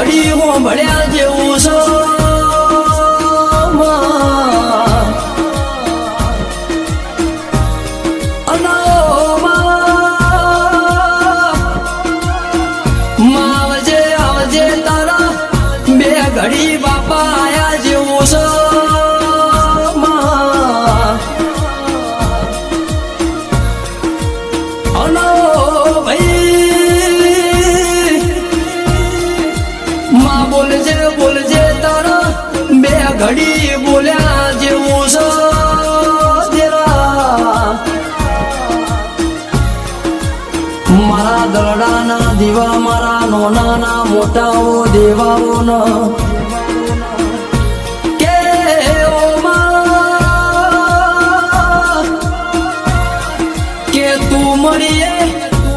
ઘડી હું ભળ્યા જેવું છો માવજે આવજે તારા બે ઘડી બાપા આયા જેવું છો બોલજે બોલજે તારા બે ઘડી બોલ્યા જેવું છે મારા દરડાના દીવા મારા નોનાના મોટાઓ દેવાઓ ન કે કે તું મળીએ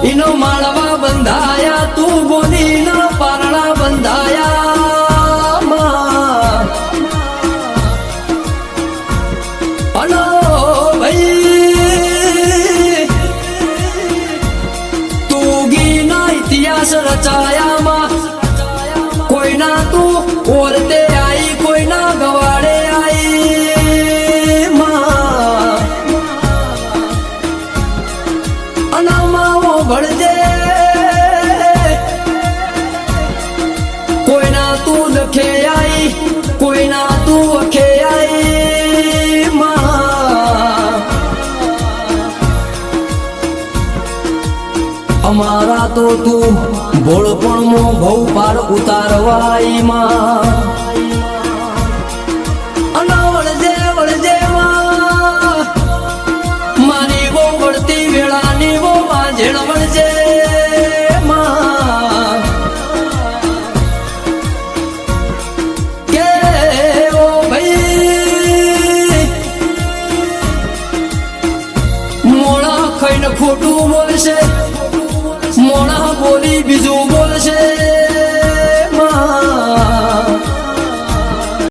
એનો માળવા બંધાયા તું ગોની ના પારણા બંધાયા રચાયામાં કોઈના તું ઓરતે આઈ કોઈના ગવાડે આઈ અનામાઓ ભળજે કોઈના તું લખે આઈ કોઈના તું અખે આઈ અમારા તો તું ભોળપણમાં બહુ પાર ઉતારવાઈ વળજે વળજે મારી બહુ વળતી વેળાની બહુ વાંઝેણ વળજે કે ઓ ભાઈ મોણા ખાઈને ખોટું બોલશે મોણા બોલી બીજું